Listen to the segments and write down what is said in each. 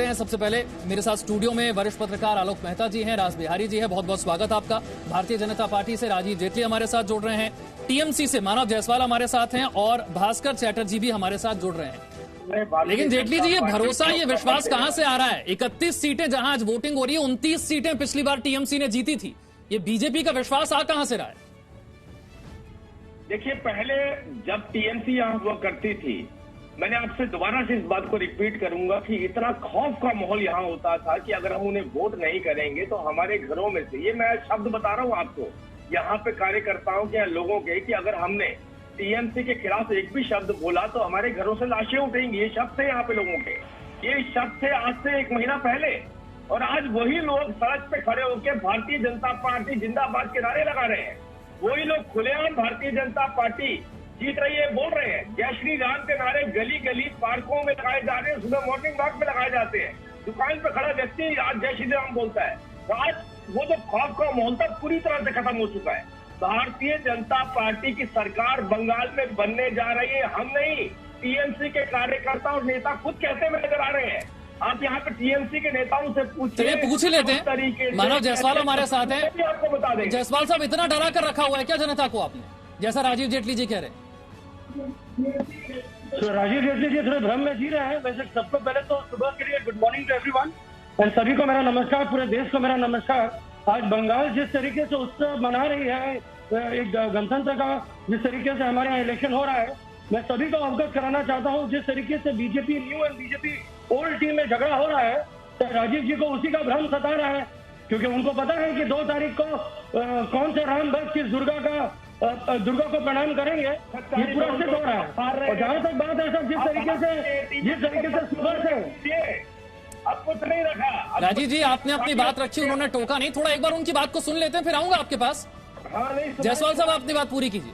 करते हैं। सबसे पहले मेरे साथ स्टूडियो में वरिष्ठ पत्रकार आलोक मेहता जी हैं, रास बिहारी जी है, बहुत बहुत स्वागत आपका। भारतीय जनता पार्टी से राजीव जेटली हमारे साथ जुड़ रहे हैं, टीएमसी से मानव जायसवाल हमारे साथ हैं और भास्कर चैटर्जी भी हमारे साथ जुड़ रहे हैं। लेकिन जेटली जी, ये भरोसा, ये विश्वास कहां से आ रहा है? 31 सीटें जहां आज वोटिंग हो रही है, 29 सीटें पिछली बार टीएमसी ने जीती थी। ये बीजेपी का विश्वास आ कहां से रहा है? देखिए, पहले जब टीएमसी यहाँ हुआ करती थी, मैंने आपसे दोबारा से इस बात को रिपीट करूंगा कि इतना खौफ का माहौल यहाँ होता था कि अगर हम उन्हें वोट नहीं करेंगे तो हमारे घरों में से, ये मैं शब्द बता रहा हूँ आपको, यहाँ पे कार्यकर्ताओं के, लोगों के, कि अगर हमने टीएमसी के खिलाफ एक भी शब्द बोला तो हमारे घरों से लाशें उठेंगी। ये शब्द थे यहाँ पे लोगों के, ये शब्द थे आज से 1 महीना पहले। और आज वही लोग सड़क पे खड़े होकर भारतीय जनता पार्टी जिंदाबाद के नारे लगा रहे हैं। वही लोग खुलेआम भारतीय जनता पार्टी जीत रही है बोल रहे हैं। जय श्री राम के नारे गली गली पार्कों में लगाए जा रहे हैं, सुबह मॉर्निंग वॉक में लगाए जाते हैं। दुकान पे खड़ा व्यक्ति आज जय श्री राम बोलता है। तो आज वो जो खौफ का माहौल था पूरी तरह से खत्म हो चुका है। भारतीय जनता पार्टी की सरकार बंगाल में बनने जा रही है, हम नहीं। टीएमसी के कार्यकर्ता और नेता खुद कहते हुए नजर आ रहे हैं। आप यहाँ पे टीएमसी के नेताओं से पूछिए, पूछ ही लेते हैं। मानव जायसवाल हमारे साथ है, आपको बता दें। जायसवाल साहब, इतना डरा कर रखा हुआ है क्या जनता को आपने, जैसा राजीव जेटली जी कह रहे हैं? तो राजीव जेटली जी थोड़े भ्रम में जी रहे हैं। वैसे सबको पहले तो सुबह के लिए गुड मॉर्निंग टू एवरीवन, और सभी को मेरा नमस्कार, पूरे देश को मेरा नमस्कार। आज बंगाल जिस तरीके से उत्सव मना रही है, एक गणतंत्र का, जिस तरीके से हमारे यहाँ इलेक्शन हो रहा है, मैं सभी को अवगत कराना चाहता हूँ। जिस तरीके से BJP new and BJP old team में झगड़ा हो रहा है, तो राजीव जी को उसी का भ्रम सता रहा है, क्योंकि उनको पता है कि 2 तारीख को कौन से राम भक्त किस दुर्गा को प्रणाम करेंगे। ये पूरा सिद्ध हो रहा है। और जहां तक बात है सर, जिस तरीके से सुबह से अब कुछ नहीं रखा। राजीव जी, आपने अपनी बात रखी, उन्होंने टोका नहीं। थोड़ा एक बार उनकी बात को सुन लेते हैं, फिर आऊंगा आपके पास। जायसवाल साहब, अपनी बात पूरी कीजिए।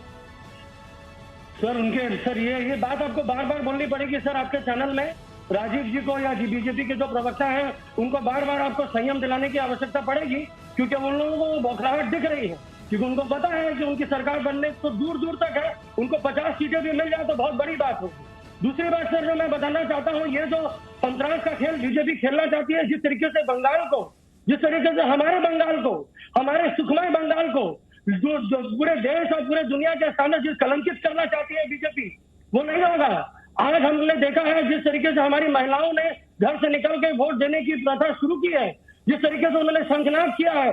सर ये बात आपको बार बार बोलनी पड़ेगी सर, आपके चैनल में। राजीव जी को या बीजेपी के जो प्रवक्ता हैं, उनको बार बार आपको संयम दिलाने की आवश्यकता पड़ेगी, क्योंकि उन लोगों को बौखलाहट दिख रही है। क्योंकि उनको पता है कि उनकी सरकार बनने तो दूर दूर तक है, उनको 50 सीटें भी मिल जाए तो बहुत बड़ी बात होगी। दूसरी बात सर, जो मैं बताना चाहता हूँ, ये जो संतरास का खेल बीजेपी खेलना चाहती है, जिस तरीके से बंगाल को, जिस तरीके से हमारे बंगाल को, हमारे सुखमय बंगाल को, जो पूरे देश और पूरे दुनिया के सामने जिस कलंकित करना चाहती है बीजेपी, वो नहीं होगा। आज हमने देखा है जिस तरीके से हमारी महिलाओं ने घर से निकल के वोट देने की प्रथा शुरू की है, जिस तरीके से उन्होंने शंखनाद किया है,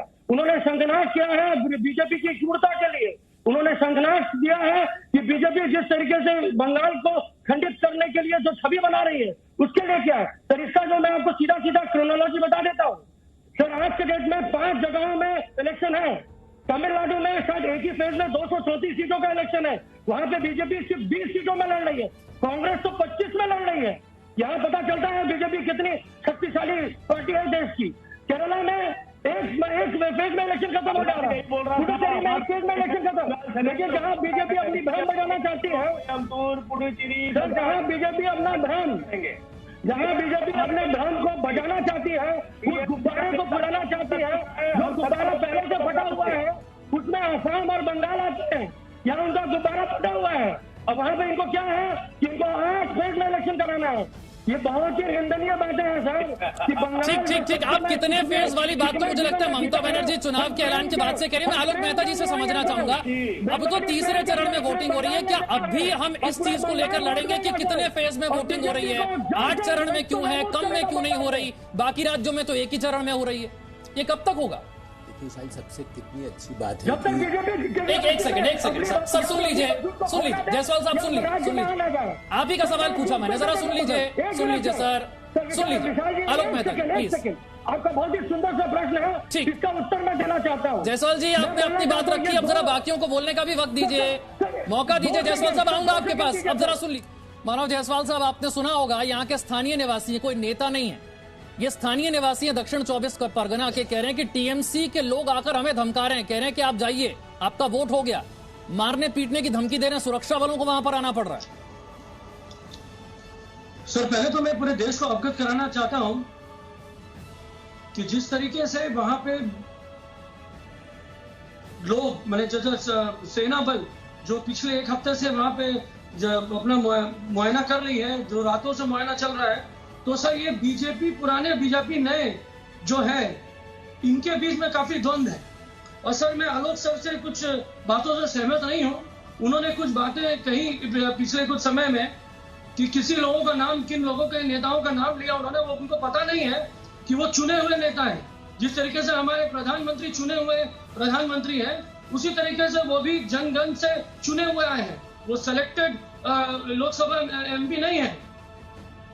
बीजेपी की क्रूरता के लिए। उन्होंने शंखनाद दिया है कि बीजेपी जिस तरीके से बंगाल को खंडित करने के लिए जो छवि बना रही है, उसके लिए क्या है सर? इसका जो मैं आपको सीधा सीधा क्रोनोलॉजी बता देता हूँ सर। आज के डेट में 5 जगहों में इलेक्शन है। तमिलनाडु में शायद एक ही फेज में 234 सीटों का इलेक्शन है। वहां पे बीजेपी सिर्फ 20 सीटों में लड़ रही है, कांग्रेस तो 25 में लड़ रही है। यहाँ पता चलता है बीजेपी कितनी शक्तिशाली पार्टी है देश की। केरला में एक फेज में इलेक्शन खत्म हो जा रहा है, पुडुचेरी में एक फेज में इलेक्शन खत्म। लेकिन जहाँ बीजेपी अपनी भ्रम बजाना चाहती है, सर, जहाँ बीजेपी अपना भ्रम, जहाँ बीजेपी अपने भ्रम को बजाना चाहती है, उस गुब्बारे को फटाना चाहती है, जो गुब्बारा पहले से फटा हुआ है, उसमें असम और बंगाल आते हैं। यहाँ उनका गुब्बारा फटा हुआ है, और वहां पे इनको क्या है कि इनको 8 फेज में इलेक्शन कराना है। ये बहुत ही निंदनीय बातें हैं सर कि बंगाल। ठीक। आप कितने फेज वाली बात तो मुझे लगता है ममता बनर्जी चुनाव के ऐलान के बाद से करें। मैं आलोक मेहता जी से समझना चाहूंगा, अब तो तीसरे चरण में वोटिंग हो रही है, क्या अब भी हम इस चीज को लेकर लड़ेंगे कि कितने फेज में वोटिंग हो रही है? 8 चरण में क्यों है, कम में क्यों नहीं हो रही? बाकी राज्यों में तो एक ही चरण में हो रही है। ये कब तक होगा? सबसे कितनी अच्छी बात है। एक सेकंड सर, सुन लीजिए जायसवाल साहब, सुन लीजिए। आप ही का सवाल पूछा मैंने, जरा सुन लीजिए सर, सुन लीजिए। आलोक मेहता प्लीज, आपका बहुत ही सुंदर सा प्रश्न है, ठीक, इसका उत्तर मैं देना चाहता हूँ। जायसवाल जी, आपने अपनी बात रखी, अब जरा बाकियों को बोलने का भी वक्त दीजिए, मौका दीजिए। जायसवाल साहब, आऊंगा आपके पास, अब जरा सुन लीजिए। मानव जायसवाल साहब, आपने सुना होगा, यहाँ के स्थानीय निवासी, कोई नेता नहीं है, ये स्थानीय निवासी है, दक्षिण 24 परगना के, कह रहे हैं कि टीएमसी के लोग आकर हमें धमका रहे हैं, कह रहे हैं कि आप जाइए, आपका वोट हो गया, मारने पीटने की धमकी दे रहे हैं, सुरक्षा बलों को वहां पर आना पड़ रहा है। सर, पहले तो मैं पूरे देश को अवगत कराना चाहता हूं कि जिस तरीके से वहां पे लोग, मैंने जो सेना बल जो पिछले 1 हफ्ते से वहां पे अपना मुआयना कर रही है, जो रातों से मुआयना चल रहा है, तो सर ये बीजेपी पुराने बीजेपी नए जो है इनके बीच में काफी द्वंद्व है। और सर मैं आलोक सर से कुछ बातों से सहमत नहीं हूं। उन्होंने कुछ बातें कही पिछले कुछ समय में कि किसी लोगों का नाम, किन लोगों के नेताओं का नाम लिया उन्होंने, वो उनको पता नहीं है कि वो चुने हुए नेता है। जिस तरीके से हमारे प्रधानमंत्री चुने हुए प्रधानमंत्री है, उसी तरीके से वो भी जनगण से चुने हुए आए हैं। वो सिलेक्टेड लोकसभा एमपी नहीं है।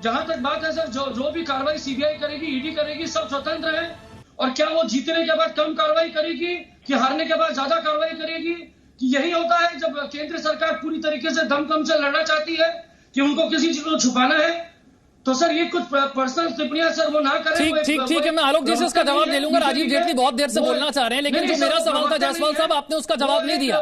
जहां तक बात है सर, जो भी कार्रवाई सीबीआई करेगी, ईडी करेगी, सब स्वतंत्र है। और क्या वो जीतने के बाद कम कार्रवाई करेगी कि हारने के बाद ज्यादा कार्रवाई करेगी? कि यही होता है जब केंद्र सरकार पूरी तरीके से दमखम से लड़ना चाहती है कि उनको किसी चीज को छुपाना है। तो सर ये कुछ पर्सनल टिप्पणियां सर वो ना करें। ठीक है, मैं आलोक जी से इसका जवाब दे लूंगा। राजीव जेटली बहुत देर से बोलना चाह रहे हैं, लेकिन जो मेरा सवाल था जायसवाल साहब, आपने उसका जवाब नहीं दिया।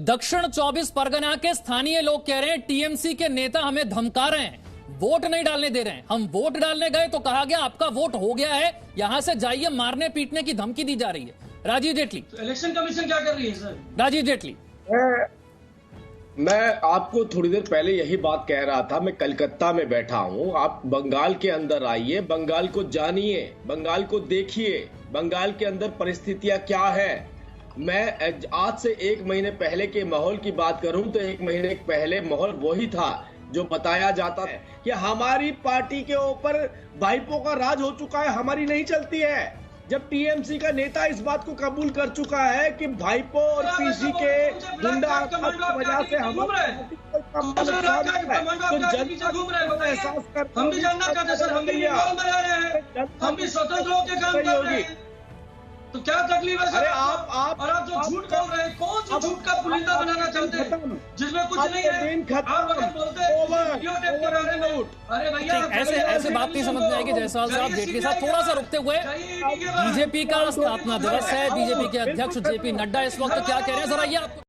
दक्षिण 24 परगना के स्थानीय लोग कह रहे हैं टीएमसी के नेता हमें धमका रहे हैं, वोट नहीं डालने दे रहे हैं। हम वोट डालने गए तो कहा गया आपका वोट हो गया है, यहां से जाइए, मारने पीटने की धमकी दी जा रही है। राजीव जेटली, इलेक्शन कमीशन क्या कर रही है सर? राजीव जेटली, मैं आपको थोड़ी देर पहले यही बात कह रहा था। मैं कलकत्ता में बैठा हूं, आप बंगाल के अंदर आइए, बंगाल को जानिए, बंगाल को देखिए, बंगाल के अंदर परिस्थितियां क्या है। मैं आज से 1 महीने पहले के माहौल की बात करूं तो 1 महीने पहले माहौल वही था जो बताया जाता है कि हमारी पार्टी के ऊपर भाईपों का राज हो चुका है, हमारी नहीं चलती है। जब टीएमसी का नेता इस बात को कबूल कर चुका है कि भाईपो और पीसी के गुंडा की वजह से हम भी जानना चाहते सर, हम भी हम भी स्वतंत्र होकर काम कर रहे हैं, तो क्या तकलीफ है सर? और आप जो झूठ बोल रहे हैं, कौन सा झूठ का पुलिंदा बनाना चाहते हैं जिसमें कुछ नहीं है? आप अगर बोलते हैं वीडियो टेप के बारे में, अरे भैया ऐसे बात नहीं समझ में आएगी। जायसवाल साहब, जेटली साहब, थोड़ा सा रुकते हुए, बीजेपी का स्थापना दिवस है, बीजेपी के अध्यक्ष जेपी नड्डा इस वक्त क्या कह रहे हैं, जरा ये आपको